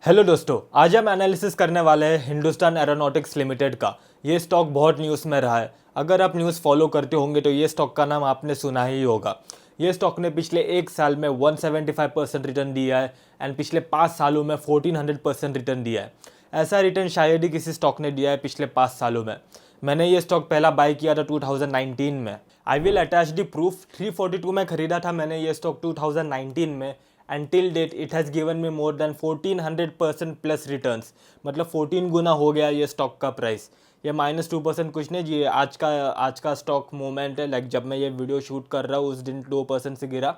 Hello दोस्तों, आज हम एनालिसिस करने वाले हैं हिंदुस्तान एरोनॉटिक्स लिमिटेड का। ये स्टॉक बहुत न्यूज़ में रहा है। अगर आप न्यूज़ फॉलो करते होंगे तो ये स्टॉक का नाम आपने सुना ही होगा। ये स्टॉक ने पिछले एक साल में 175% रिटर्न दिया है एंड पिछले 5 सालों में 1400% रिटर्न दिया है। ऐसा रिटर्न शायद ही किसी स्टॉक ने दिया है पिछले 5 सालों में। मैंने ये स्टॉक पहला बाय किया था 2019 में। I will attach the proof. 342 में खरीदा था मैंने ये स्टॉक 2019 में and till date it has given me more than 1400% plus returns. मतलब 14 गुना हो गया ये स्टॉक का प्राइस। ये -2% कुछ नहीं, ये आज का स्टॉक मोमेंट है। लाइक जब मैं ये वीडियो शूट कर रहा हूँ उस दिन 2% से गिरा।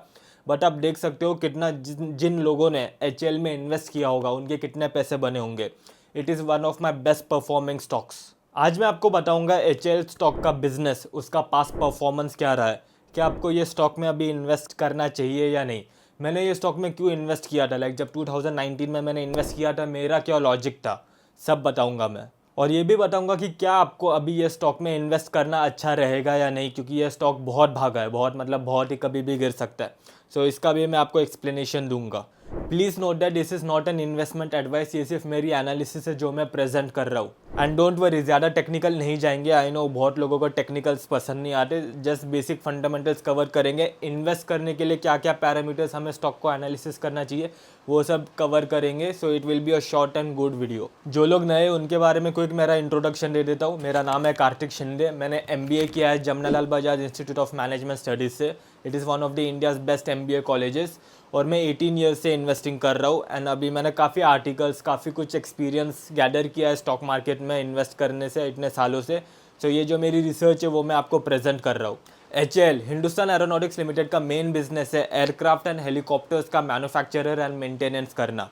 बट आप देख सकते हो कितना जिन लोगों ने HL में इन्वेस्ट किया होगा उनके कितने पैसे बने होंगे। It is one of my best performing stocks. आज मैं आपको बताऊंगा HL स्टॉक का बिजनेस, उसका पास्ट परफॉर्मेंस क्या रहा है, क्या आपको ये स्टॉक में अभी इन्वेस्ट करना चाहिए या नहीं, मैंने ये स्टॉक में क्यों इन्वेस्ट किया था, लाइक जब 2019 में मैंने इन्वेस्ट किया था मेरा क्या लॉजिक था, सब बताऊंगा मैं। और ये भी बताऊंगा कि क्या आपको अभी ये स्टॉक में इन्वेस्ट करना अच्छा रहेगा या नहीं, क्योंकि ये स्टॉक बहुत भागा है, बहुत मतलब बहुत ही कभी भी गिर सकता है। सो इसका भी मैं आपको एक्सप्लेनेशन दूंगा। Please note that this is not an investment advice, ये सिर्फ मेरी एनालिसिस है जो मैं प्रेजेंट कर रहा हूँ। एंड डोंट वरी, ज़्यादा टेक्निकल नहीं जाएंगे। आई नो बहुत लोगों को टेक्निकल्स पसंद नहीं आते। जस्ट बेसिक फंडामेंटल्स कवर करेंगे। इन्वेस्ट करने के लिए क्या क्या पैरामीटर्स हमें स्टॉक को एनालिसिस करना चाहिए वो सब कवर करेंगे। So it will be a short and good video. जो लोग नए उनके बारे में क्विक मेरा इंट्रोडक्शन दे देता हूँ। मेरा नाम है कार्तिक शिंदे। मैंने MBA किया है Jamnalal Bajaj Institute of Management Studies से। It is one of the India's best MBA colleges. और मैं 18 ईयर्स से इन्वेस्टिंग कर रहा हूँ एंड अभी मैंने काफ़ी आर्टिकल्स, काफ़ी कुछ एक्सपीरियंस गैदर किया है स्टॉक मार्केट में इन्वेस्ट करने से इतने सालों से। सो ये जो मेरी रिसर्च है वो मैं आपको प्रेजेंट कर रहा हूँ। HL हिंदुस्तान एरोनॉटिक्स लिमिटेड का मेन बिजनेस है एयरक्राफ्ट एंड हेलीकॉप्टर्स का मैन्युफैक्चरर एंड मेंटेनेंस करना।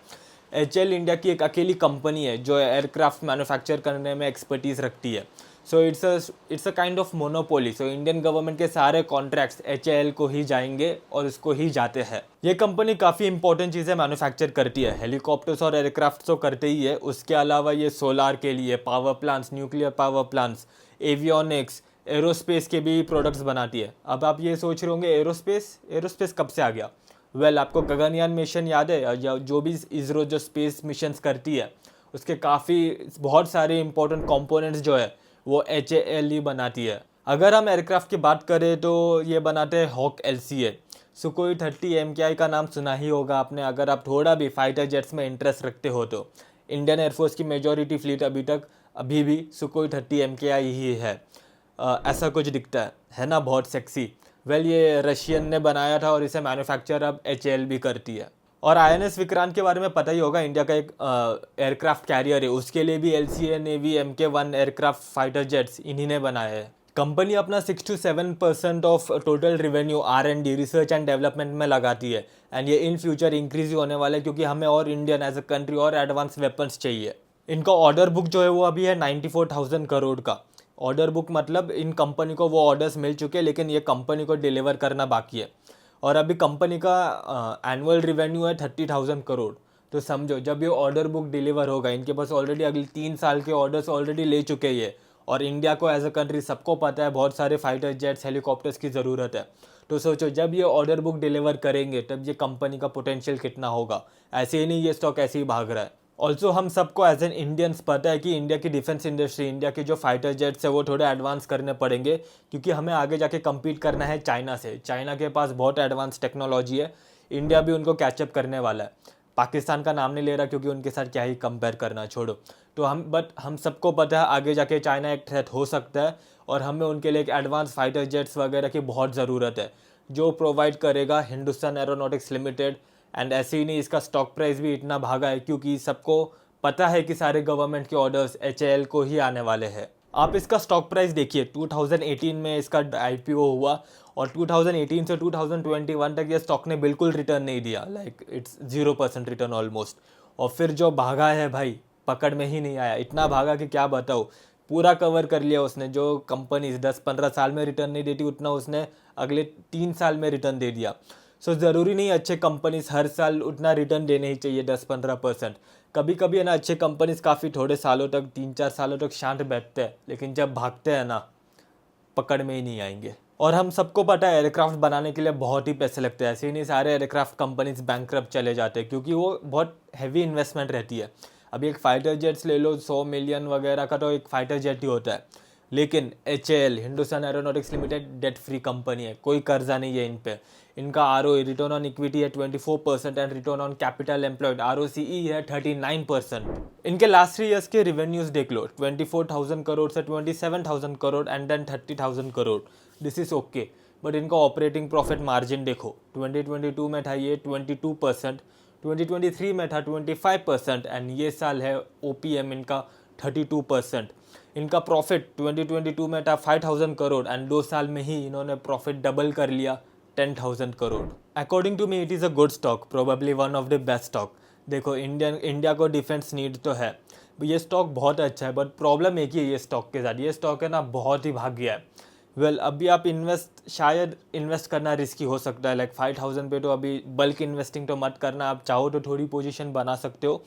HL इंडिया की एक अकेली कंपनी है जो एयरक्राफ्ट मैन्युफैक्चर करने में एक्सपर्टीज़ रखती है। So it's a kind of monopoly. So Indian government के सारे कॉन्ट्रैक्ट्स HAL को ही जाएंगे और इसको ही जाते हैं। ये कंपनी काफ़ी इंपॉर्टेंट चीज़ें मैन्युफैक्चर करती है। हेलीकॉप्टर्स और एयरक्राफ्ट तो करते ही है, उसके अलावा ये सोलार के लिए power plants, nuclear power plants, avionics, aerospace के भी प्रोडक्ट्स बनाती है। अब आप ये सोच रहे होंगे एरोस्पेस कब से आ गया। आपको गगनयान मिशन याद है, या जो भी इसरो जो स्पेस मिशंस करती है उसके काफ़ी बहुत सारे इंपॉर्टेंट कंपोनेंट्स जो है वो HAL ही बनाती है। अगर हम एयरक्राफ्ट की बात करें तो ये बनाते हैं हॉक LCA। सुकोई 30 MKI का नाम सुना ही होगा आपने, अगर आप थोड़ा भी फाइटर जेट्स में इंटरेस्ट रखते हो तो। इंडियन एयरफोर्स की मेजॉरिटी फ्लीट अभी भी सुकोई 30 MKI ही है। ऐसा कुछ दिखता है ना, बहुत सेक्सी। ये रशियन ने बनाया था और इसे मैन्युफैक्चर अब HAL भी करती है। और INS विक्रांत के बारे में पता ही होगा, इंडिया का एक एयरक्राफ्ट कैरियर है, उसके लिए भी LCA navy MK1 aircraft fighter jets इन्हीं ने बनाए हैं। कंपनी अपना 6 to 7% of total revenue R&D research and development में लगाती है एंड ये इन फ्यूचर इंक्रीज ही होने वाला है, क्योंकि हमें और इंडियन एज अ कंट्री और एडवांस वेपन्स चाहिए। इनका ऑर्डर बुक जो है वो अभी है 94,000 करोड़ का। ऑर्डर बुक मतलब इन कंपनी को वो ऑर्डर्स मिल चुके हैं, लेकिन ये कंपनी को डिलीवर करना बाकी है। और अभी कंपनी का एनुअल रिवेन्यू है 30,000 करोड़। तो समझो जब ये ऑर्डर बुक डिलीवर होगा, इनके पास ऑलरेडी अगले 3 साल के ऑर्डर्स ऑलरेडी ले चुके हैं ये। और इंडिया को एज अ कंट्री सबको पता है बहुत सारे फाइटर जेट्स, हेलीकॉप्टर्स की ज़रूरत है। तो सोचो जब ये ऑर्डर बुक डिलीवर करेंगे तब ये कंपनी का पोटेंशियल कितना होगा। ऐसे ही नहीं ये स्टॉक ऐसे ही भाग रहा है। ऑल्सो हम सबको एज एन इंडियंस पता है कि इंडिया की डिफेंस इंडस्ट्री, इंडिया के जो फाइटर जेट्स है वो थोड़े एडवांस करने पड़ेंगे, क्योंकि हमें आगे जाके कम्पीट करना है चाइना से। चाइना के पास बहुत एडवांस टेक्नोलॉजी है, इंडिया भी उनको कैचअप करने वाला है। पाकिस्तान का नाम नहीं ले रहा क्योंकि उनके साथ क्या ही कंपेयर करना, छोड़ो। तो हम सबको पता है आगे जाके चाइना एक थ्रेट हो सकता है और हमें उनके लिए एक एडवांस फाइटर जेट्स वगैरह की बहुत ज़रूरत है, जो प्रोवाइड करेगा हिंदुस्तान एरोनॉटिक्स लिमिटेड। एंड ऐसे ही नहीं, इसका स्टॉक प्राइस भी इतना भागा है क्योंकि सबको पता है कि सारे गवर्नमेंट के ऑर्डर्स HAL को ही आने वाले हैं। आप इसका स्टॉक प्राइस देखिए, 2018 में इसका IPO हुआ और 2018 से 2021 तक ये स्टॉक ने बिल्कुल रिटर्न नहीं दिया, लाइक इट्स 0% रिटर्न ऑलमोस्ट। और फिर जो भागा है भाई, पकड़ में ही नहीं आया, इतना भागा कि क्या बताऊँ। पूरा कवर कर लिया उसने। जो कंपनीज 10-15 साल में रिटर्न नहीं देती उतना उसने अगले 3 साल में रिटर्न दे दिया। सो ज़रूरी नहीं अच्छे कंपनीज हर साल उतना रिटर्न देने ही चाहिए, 10-15%। कभी कभी है ना, अच्छे कंपनीज काफ़ी थोड़े सालों तक, 3-4 सालों तक शांत बैठते हैं, लेकिन जब भागते हैं ना, पकड़ में ही नहीं आएंगे। और हम सबको पता है एयरक्राफ्ट बनाने के लिए बहुत ही पैसे लगते हैं, ऐसे ही नहीं सारे एयरक्राफ्ट कंपनीज बैंकरप्ट चले जाते हैं क्योंकि वो बहुत हैवी इन्वेस्टमेंट रहती है। अभी एक फाइटर जेट्स ले लो, 100 मिलियन वगैरह का तो एक फाइटर जेट ही होता है। लेकिन HAL Hindustan aeronautics limited debt free company है, कोई कर्जा नहीं है इन पे। इनका ROE रिटर्न ऑन इक्विटी है 24% and return on capital employed ROCE है 39%। इनके लास्ट 3 ईयर्स के रिवेन्यूज देख लो, 24,000 करोड़ से 27,000 crore and then 30,000 crore. This is okay. But इनका ऑपरेटिंग प्रॉफिट मार्जिन देखो, 2022 में था ये 22%, 2023 में था 25% एंड ये साल है OPM इनका 32%। इनका प्रॉफिट 2022 में था 5,000 करोड़ एंड 2 साल में ही इन्होंने प्रॉफिट डबल कर लिया, 10,000 crore. According to me it is a good stock, probably one of the best stock. देखो इंडिया को डिफेंस नीड तो है, ये स्टॉक बहुत अच्छा है, बट प्रॉब्लम एक ही है ये स्टॉक के साथ, ये स्टॉक है ना बहुत ही भाग गया है। अभी आप शायद इन्वेस्ट करना रिस्की हो सकता है, लाइक 5,000 पे तो अभी बल्क इन्वेस्टिंग तो मत करना। आप चाहो तो थोड़ी पोजीशन बना सकते हो,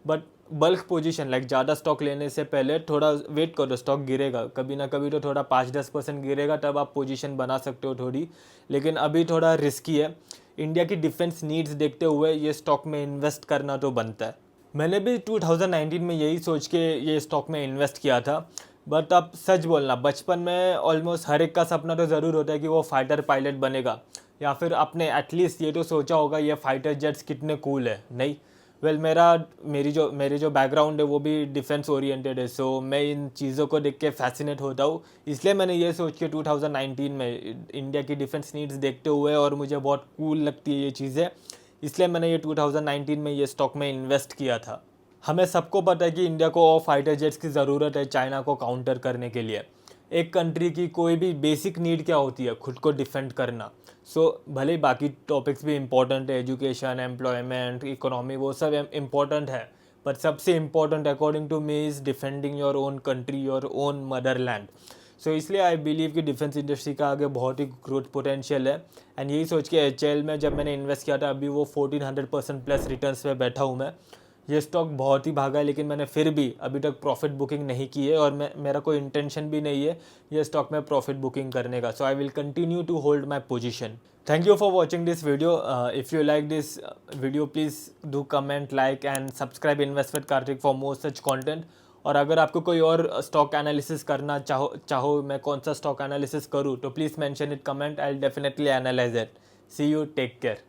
बट बल्क पोजीशन लाइक ज़्यादा स्टॉक लेने से पहले थोड़ा वेट करो, स्टॉक गिरेगा कभी ना कभी तो थोड़ा 5-10% गिरेगा, तब आप पोजीशन बना सकते हो थोड़ी। लेकिन अभी थोड़ा रिस्की है। इंडिया की डिफेंस नीड्स देखते हुए ये स्टॉक में इन्वेस्ट करना तो बनता है। मैंने भी 2019 में यही सोच के ये स्टॉक में इन्वेस्ट किया था। बट अब सच बोलना, बचपन में ऑलमोस्ट हर एक का सपना तो ज़रूर होता है कि वो फाइटर पायलट बनेगा, या फिर आपने एटलीस्ट ये तो सोचा होगा ये फाइटर जेट्स कितने कूल है। नहीं, मेरी जो बैकग्राउंड है वो भी डिफेंस ओरिएंटेड है, सो मैं इन चीज़ों को देख के फैसिनेट होता हूँ। इसलिए मैंने ये सोच के 2019 में इंडिया की डिफेंस नीड्स देखते हुए, और मुझे बहुत कूल लगती है ये चीज़ें, इसलिए मैंने ये 2019 में ये स्टॉक में इन्वेस्ट किया था। हमें सबको पता है कि इंडिया को और फाइटर जेट्स की ज़रूरत है चाइना को काउंटर करने के लिए। एक कंट्री की कोई भी बेसिक नीड क्या होती है? खुद को डिफेंड करना। सो भले ही बाकी टॉपिक्स भी इम्पोर्टेंट है, एजुकेशन, एम्प्लॉयमेंट, इकोनॉमी, वो सब इम्पोर्टेंट है, पर सबसे important according to me is defending your own country, your own motherland. So इसलिए आई बिलीव कि डिफेंस इंडस्ट्री का आगे बहुत ही ग्रोथ पोटेंशियल है। एंड यही सोच के HAL में जब मैंने इन्वेस्ट किया था, अभी वो 1400% प्लस रिटर्न्स पे बैठा हूँ मैं। ये स्टॉक बहुत ही भागा है, लेकिन मैंने फिर भी अभी तक प्रॉफिट बुकिंग नहीं की है, और मेरा कोई इंटेंशन भी नहीं है ये स्टॉक में प्रॉफिट बुकिंग करने का। So I will continue to hold my position. Thank you for watching this video. If you like this video please do comment, like and subscribe invest with Kartik for more such content. और अगर आपको कोई और stock analysis करना चाहो मैं कौन सा स्टॉक एनालिसिस करूँ, तो please mention it comment, I will definitely analyse it. See you, take care.